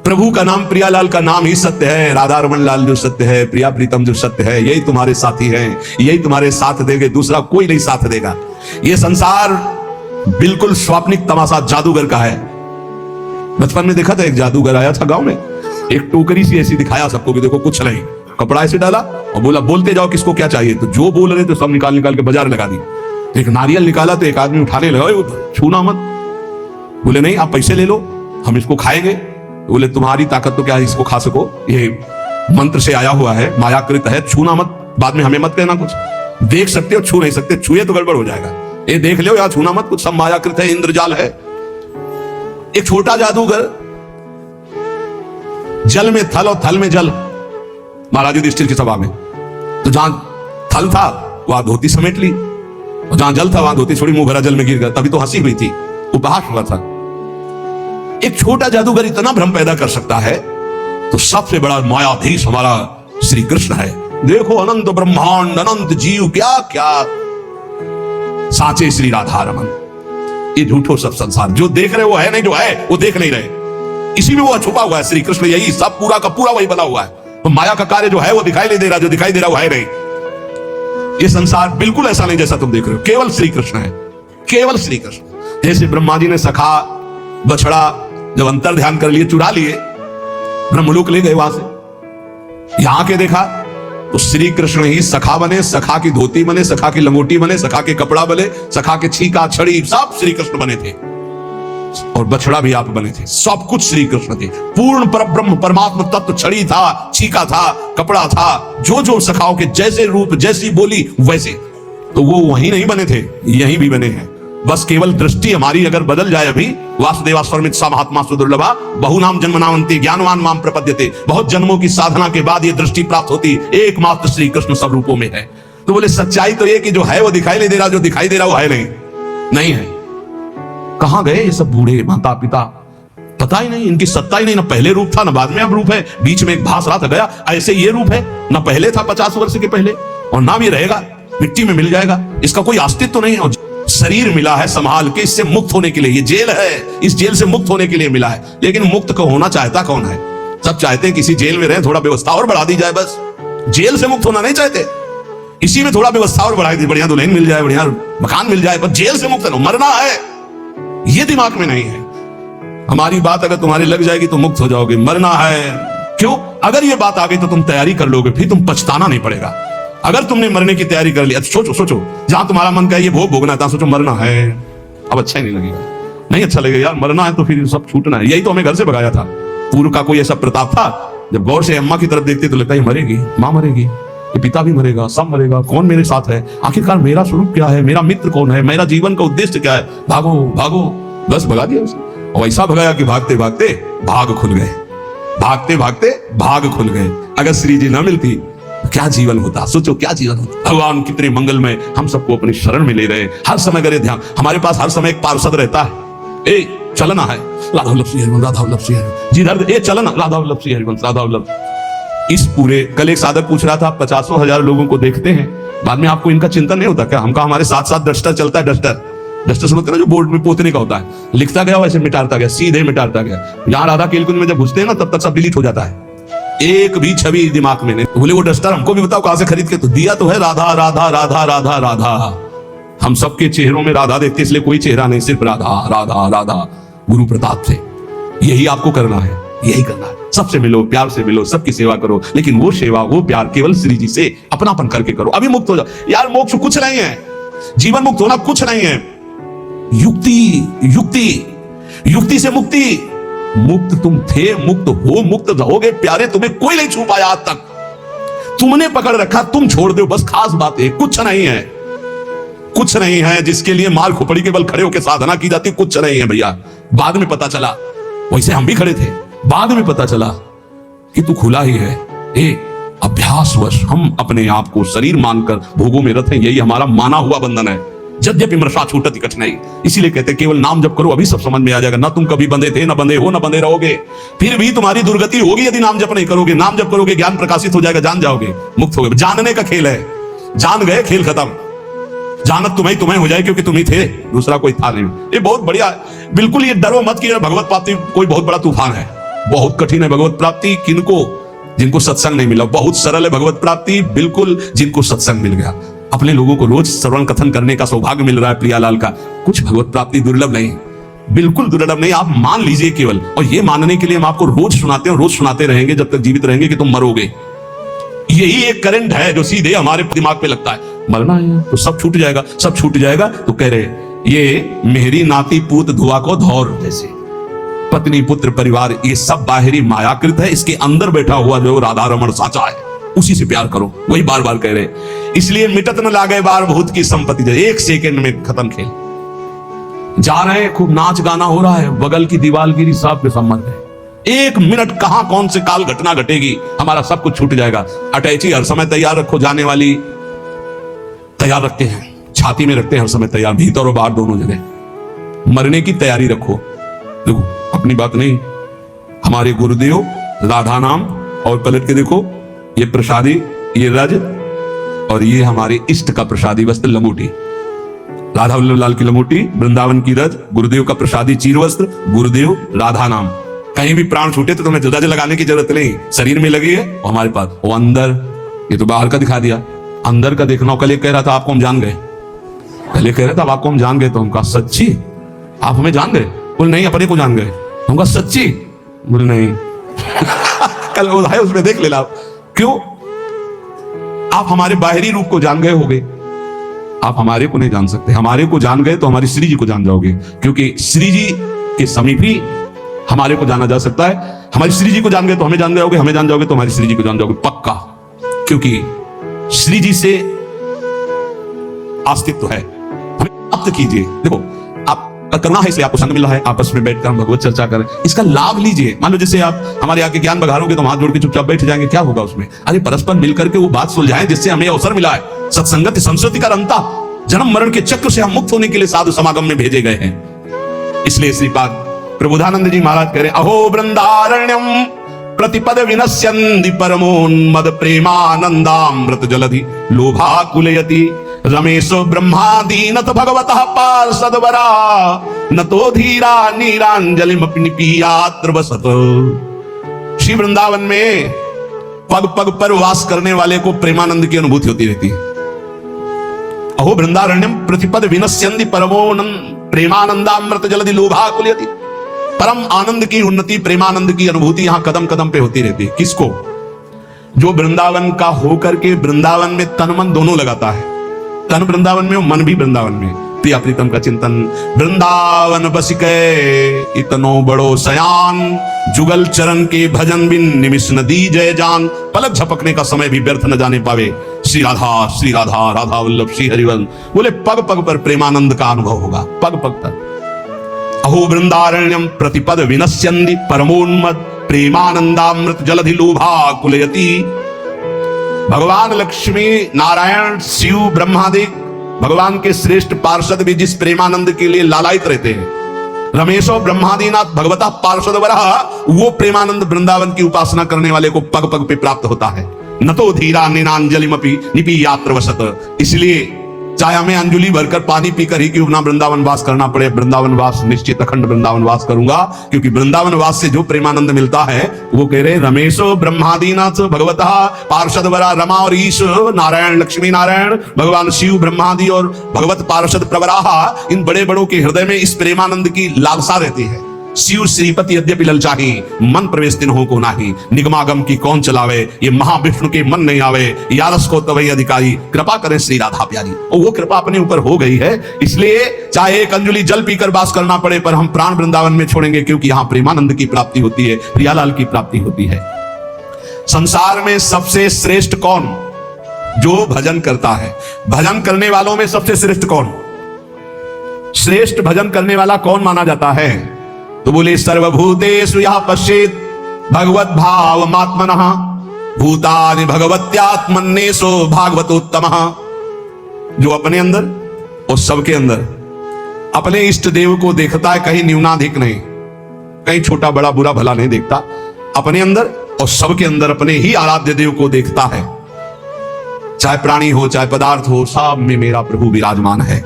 प्रभु का नाम, प्रियालाल का नाम ही सत्य है। राधा रमन लाल जो सत्य है, प्रिया प्रीतम जो सत्य है, यही तुम्हारे साथी हैं, यही तुम्हारे साथ देंगे, दूसरा कोई नहीं साथ देगा। ये संसार बिल्कुल स्वाप्निक तमाशा जादूगर का है। बचपन में देखा था, एक जादूगर आया था गांव में, एक टोकरी सी ऐसी दिखाया सबको कि देखो कुछ नहीं, कपड़ा ऐसे डाला और बोला बोलते जाओ किसको क्या चाहिए। तो जो बोल रहे थे सब निकाल निकाल के बाजार लगा दी। एक नारियल निकाला तो एक आदमी उठाने लगा, छूना मत। बोले नहीं आप पैसे ले लो, हम इसको खाएंगे। बोले तुम्हारी ताकत तो क्या है इसको खा सको, ये मंत्र से आया हुआ है, मायाकृत है, छूना मत, बाद में हमें मत कहना कुछ। देख सकते हो, छू नहीं सकते, छुए तो गड़बड़ हो जाएगा। ये देख लो या छूना मत, कुछ सब मायाकृत है, इंद्रजाल है। एक छोटा जादूगर, जल में थल और थल में जल, महाराज युधिष्ठिर की सभा में। तो जहां थल था वहां धोती समेट ली, और जहां जल था वहां धोती छोड़ी, मुंह भरा जल में गिर गया। तभी तो हंसी हुई थी, उपहास हुआ था। एक छोटा जादूगर इतना भ्रम पैदा कर सकता है, तो सबसे बड़ा मायाधीश हमारा श्री कृष्ण है। देखो अनंत ब्रह्मांड, अनंत जीव, क्या क्या साचे श्री राधा रमन। ये झूठो सब संसार जो देख रहे वो है नहीं, जो है वो देख नहीं रहे, इसी में वो छुपा हुआ है श्री कृष्ण। यही सब पूरा का पूरा वही बना हुआ है। तो माया का कार्य जो है वो दिखाई नहीं दे रहा, जो दिखाई दे रहा वो है नहीं। ये संसार बिल्कुल ऐसा नहीं जैसा तुम देख रहे हो, केवल श्री कृष्ण है, केवल श्री कृष्ण। जैसे ब्रह्मा जी ने सखा बछड़ा जब अंतर ध्यान कर लिए, चुरा लिए, ब्रह्मलोक ले गए, वहां से यहां के देखा तो श्री कृष्ण ही सखा बने, सखा की धोती बने, सखा की लंगोटी बने, सखा के कपड़ा बने, सखा के छीका छड़ी सब श्री कृष्ण बने थे, और बछड़ा भी आप बने थे। सब कुछ श्री कृष्ण थे, पूर्ण परब्रह्म परमात्मा तत्व। छड़ी था, छीका था, कपड़ा था, जो जो सखाओं के जैसे रूप, जैसी बोली वैसे। तो वो वहीं नहीं बने थे, यहीं भी बने हैं। बस केवल दृष्टि हमारी अगर बदल जाए। अभी वासुदेवा स्वर्मित सा महात्मा सुदुर्लभा बहुनाम जन्मनावंती ज्ञानवान माम प्रपद्यते। बहुत जन्मों की साधना के बाद ये दृष्टि प्राप्त होती, एकमात्र श्री कृष्ण सब रूपों में है। तो बोले सच्चाई तो ये कि जो है वो दिखाई नहीं दे रहा, जो दिखाई दे रहा वो है नहीं है। कहां गए ये सब बूढ़े माता पिता, पता ही नहीं, इनकी सत्ता ही नहीं, ना पहले रूप था ना बाद में अब रूप है। बीच में एक भास रहा था गया, ऐसे ये रूप है, ना पहले था 50 वर्ष के पहले, और ना ये रहेगा, मिट्टी में मिल जाएगा, इसका कोई अस्तित्व तो नहीं है। शरीर मिला है संभाल के, इससे मुक्त होने के लिए, ये जेल है, इस जेल से मुक्त होने के लिए मिला है। लेकिन मुक्त को होना चाहता कौन है? सब चाहते हैं किसी जेल में रहे, थोड़ा व्यवस्था और बढ़ा दी जाए, बस। जेल से मुक्त होना नहीं चाहते, इसी में थोड़ा व्यवस्था और बढ़ा दी, बढ़िया दुल्हन मिल जाए, बढ़िया मकान मिल जाए, बस जेल से मुक्त है, मरना है ये दिमाग में नहीं है। हमारी बात अगर तुम्हारी लग जाएगी तो मुक्त हो जाओगे, मरना है क्यों? अगर ये बात आ गई तो तुम तैयारी कर लोगे, फिर तुम पछताना नहीं पड़ेगा। अगर तुमने मरने की तैयारी कर ली, सोचो जहां तुम्हारा मन का ये भोग भोगना था, सोचो मरना है, अब अच्छा ही नहीं लगेगा, नहीं अच्छा लगेगा यार, मरना है तो फिर सब छूटना है। यही तो हमें घर से भगाया था। पूर्व का कोई ऐसा प्रताप था, जब गौर से अम्मा की तरफ देखते तो लगता है मरेगी, माँ मरेगी, ये पिता भी मरेगा, सब मरेगा, कौन मेरे साथ है? आखिरकार मेरा स्वरूप क्या है? मेरा मित्र कौन है? मेरा जीवन का उद्देश्य क्या है? भागो भागो, बस भगा दिया उसे। और ऐसा भगाया कि भागते भागते भाग खुल गए, भागते भागते भाग खुल गए। अगर श्री जी ना मिलती क्या जीवन होता? सोचो क्या जीवन होता। भगवान कितने मंगलमय, हम सबको अपनी शरण में ले रहे, हर समय करे ध्यान। हमारे पास हर समय एक पार्षद रहता है, ए चलना है राधा वल्लभ श्री हरिवंश, राधा वल्लभ श्री हरिवंश, जिधर ए चलना राधा वल्लभ श्री हरिवंश, राधा वल्लभ। इस पूरे, कल एक साधक पूछ रहा था, 50,000 लोगों को देखते हैं, बाद में आपको इनका चिंतन नहीं होता क्या? हमका हमारे साथ साथ डस्टर चलता है, डस्टर समझते ना, जो बोर्ड में पोतने का होता है, लिखता गया वैसे मिटाता गया, सीधे मिटाता गया। जहां राधा केलकुंज में जब घुसते हैं ना, तब तक सब डिलीट हो जाता है, एक भी छवि दिमाग में नहीं। बोले वो डस्टर हमको भी बताओ कहां से खरीद के? तो दिया तो है राधा राधा राधा राधा राधा। हम सबके चेहरों में राधा देखते, इसलिए कोई चेहरा नहीं, सिर्फ राधा राधा राधा। गुरु प्रताप से यही आपको करना है, यही करना है। सबसे मिलो, प्यार से मिलो, सबकी सेवा करो, लेकिन वो सेवा, वो प्यार केवल श्री जी से अपनापन करके करो। अभी मुक्त हो जाओ यार, मोक्ष कुछ नहीं है, जीवन मुक्त होना कुछ नहीं है। युक्ति से मुक्ति, मुक्त तुम थे, मुक्त हो, मुक्त रहोगे प्यारे, तुम्हें कोई नहीं छू पाया आज तक। तुमने पकड़ रखा, तुम छोड़ दो, बस खास बात है, कुछ नहीं है, कुछ नहीं है जिसके लिए माल खोपड़ी के बल खड़े होकर साधना की जाती, कुछ नहीं है भैया। बाद में पता चला, वैसे हम भी खड़े थे, बाद में पता चला कि तू खुला ही है। अभ्यासवश हम अपने आप को शरीर मानकर भोगों में रत हैं, यही हमारा माना हुआ बंधन है। यद्यपि मृषा छूटत कठिनाई, इसीलिए कहते केवल नाम जप करो, अभी सब समझ में आ जाएगा। ना तुम कभी बंधे थे, ना बंधे हो, ना बंधे रहोगे। फिर भी तुम्हारी दुर्गति होगी यदि नाम जप नहीं करोगे। नाम जप करोगे, ज्ञान प्रकाशित हो जाएगा, जान जाओगे, मुक्त हो गए। जानने का खेल है, जान गए खेल खत्म। जानत तुम्हें हो जाए, क्योंकि तुम ही थे, दूसरा कोई था नहीं। ये बहुत बढ़िया, बिल्कुल ये डरो मत कि भगवत प्राप्ति कोई बहुत बड़ा तूफान है। बहुत कठिन है भगवत प्राप्ति। किनको? जिनको सत्संग नहीं मिला। बहुत सरल है भगवत प्राप्ति, बिल्कुल जिनको सत्संग मिल गया। अपने लोगों को रोज श्रवण कथन करने का सौभाग्य मिल रहा है प्रियालाल का। कुछ भगवत प्राप्ति दुर्लभ नहीं, बिल्कुल दुर्लभ नहीं। आप मान लीजिए केवल, और ये मानने के लिए हम आपको रोज सुनाते हैं, रोज सुनाते रहेंगे जब तक जीवित रहेंगे कि तुम मरोगे। यही एक करंट है जो सीधे हमारे दिमाग पे लगता है, मरना है तो सब छूट जाएगा, सब छूट जाएगा। तो कह रहे ये मेरी नाती पूत धुआ को धौर जैसे, पत्नी पुत्र परिवार ये सब बाहरी मायाकृत है। इसके अंदर बैठा हुआ जो राधा रमण साचा है उसी से प्यार करो। वही बार बार कह रहे, इसलिए मिटत न लागे बार भूत की संपत्ति। एक सेकंड में खत्म खेल। जा रहे हैं, खूब नाच गाना हो रहा है, बगल की दीवार गिरी, सब के सब मर गए। एक मिनट कहां कौन से काल घटना घटेगी, हमारा सब कुछ छूट जाएगा। अटैची हर समय तैयार रखो, जाने वाली तैयार रखते हैं, छाती में रखते हैं हर समय तैयार, भीतर और बाहर दोनों जगह। मरने की तैयारी रखो। देखो अपनी बात नहीं, हमारे गुरुदेव राधा नाम, और पलट के देखो ये प्रसादी, ये रज, और ये हमारे इष्ट का प्रसादी वस्त्र लंगोटी। राधा वल्लभ लाल की लंगोटी, वृंदावन की रज, गुरुदेव का प्रसादी चीर वस्त्र, गुरुदेव राधा नाम। कहीं भी प्राण छूटे तो तुम्हें रज लगाने की जरूरत नहीं, शरीर में लगी है। और हमारे पास वो अंदर, ये तो बाहर का दिखा दिया, अंदर का देखना। कल कह रहा था आपको हम जान गए, पहले कह रहा था आपको हम जान गए। तो हमका सच्ची आप हमें जान गए? बोल नहीं, अपने को जान गए। हमका सच्ची? बोल नहीं। कल वो है उसमें देख लेना। क्यों? आप हमारे बाहरी रूप को जान गए होगे, आप हमारे को नहीं जान सकते। हमारे को जान गए तो हमारी श्री जी को जान जाओगे, क्योंकि श्री जी के समीप ही हमारे को जाना जा सकता है। हमारी श्री जी को जान गए तो हमें जान जाओगे, हमें जान जाओगे तो हमारी श्री जी को जान जाओगे पक्का, क्योंकि श्री जी से अस्तित्व है। हमें प्राप्त कीजिए। देखो आप करना है, इसलिए आपको संग मिला है, आपस में बैठकर हम भगवत चर्चा करें, इसका लाभ लीजिए। मान लो जैसे आप हमारे आके ज्ञान बघारोगे तो हाथ जोड़ के चुपचाप बैठ जाएंगे, क्या होगा उसमें? अरे परस्पर मिलकर के वो बात सुलझाएं जिससे हमें अवसर मिला है। सत्संगत संस्कृति का रंता, जन्म मरण के चक्र से हम मुक्त होने के लिए साधु समागम में भेजे गए हैं। इसलिए श्रीपाद प्रबोधानंद जी महाराज कह रहे, अहो वृंदारण्यम प्रतिपद विनश्यन्ति परमोन्मद प्रेमानंदामृत जलधि लोभाकुलयति रमेशो ब्रह्मादीनत भगवतः पार्षदवरा न तो धीरा नीरांजलिमपि वसत। श्री वृंदावन में पग पग पर वास करने वाले को प्रेमानंद की अनुभूति होती रहती है। अहो वृंदारण्यम प्रतिपद विनश्यन्ति परमोन्मद प्रेमानंदामृत जलधि लोभाकुलयति। परम आनंद की उन्नति, प्रेमानंद की अनुभूति यहां कदम कदम पे होती रहती है। किसको? जो वृंदावन का होकर के वृंदावन में तन मन दोनों लगाता है। तन वृंदावन में, मन भी वृंदावन में। प्रिया प्रीतम का चिंतन। वृंदावन बसिके इतनो बड़ो सयान, जुगल चरण के भजन बिन निमिष न दी जय जान। पलक झपकने का समय भी व्यर्थ न जाने पावे। श्री राधा राधा वल्लभ श्री हरिवंश। बोले पग पग पर प्रेमानंद का अनुभव होगा, पग पग तक। अहो वृंदारण्यम प्रतिपद विनश्यन्ति परमोन्मद प्रेमानंदामृत जलधि लोभाकुलयति। भगवान लक्ष्मी नारायण शिव ब्रह्मादि भगवान के श्रेष्ठ पार्षद भी जिस प्रेमानंद के लिए लालायित रहते हैं, रमेशो ब्रह्मादीनाथ भगवता पार्षदवरः, वो प्रेमानंद वृंदावन की उपासना करने वाले को पग पग पे प्राप्त होता है। न तो धीरा नीरांजलिमपि निपीयात्र वसत। इसलिए चाहे हमें अंजलि भरकर पानी पीकर ही क्यों ना वृंदावन वास करना पड़े, वृंदावन वास निश्चित अखंड वृंदावन वास करूंगा, क्योंकि वृंदावन वास से जो प्रेमानंद मिलता है वो कह रहे रमेशो ब्रह्मादीनाथ भगवतः पार्षदवरा। रमा और ईश, नारायण लक्ष्मी नारायण, भगवान शिव ब्रह्मादि और भगवत पार्षद प्रवराह, इन बड़े बड़ों के हृदय में इस प्रेमानंद की लालसा रहती है। शिव श्रीपति यद्यपि ललचाही, मन प्रवेश दिन हो को नाही। निगमागम की कौन चलावे, ये महाविष्णु के मन नहीं आवे। यारस को तवई अधिकारी, कृपा करें श्री राधा प्यारी। और वो कृपा अपने ऊपर हो गई है, इसलिए चाहे एक अंजलि जल पीकर वास करना पड़े, पर हम प्राण वृंदावन में छोड़ेंगे, क्योंकि यहाँ प्रेमानंद की प्राप्ति होती है, प्रियालाल की प्राप्ति होती है। संसार में सबसे श्रेष्ठ कौन? जो भजन करता है। भजन करने वालों में सबसे श्रेष्ठ कौन? श्रेष्ठ भजन करने वाला कौन माना जाता है? तो बोले सर्वभूतेषु यः पश्येत् भगवत भाव मात्मनः भूतानि भगवत्यात्मन्नेषु भागवतोत्तमः। जो अपने अंदर और सबके अंदर अपने इष्ट देव को देखता है, कहीं न्यूनाधिक नहीं, कहीं छोटा बड़ा बुरा भला नहीं देखता। अपने अंदर और सबके अंदर अपने ही आराध्य देव को देखता है। चाहे प्राणी हो चाहे पदार्थ हो, सब में मेरा प्रभु विराजमान है।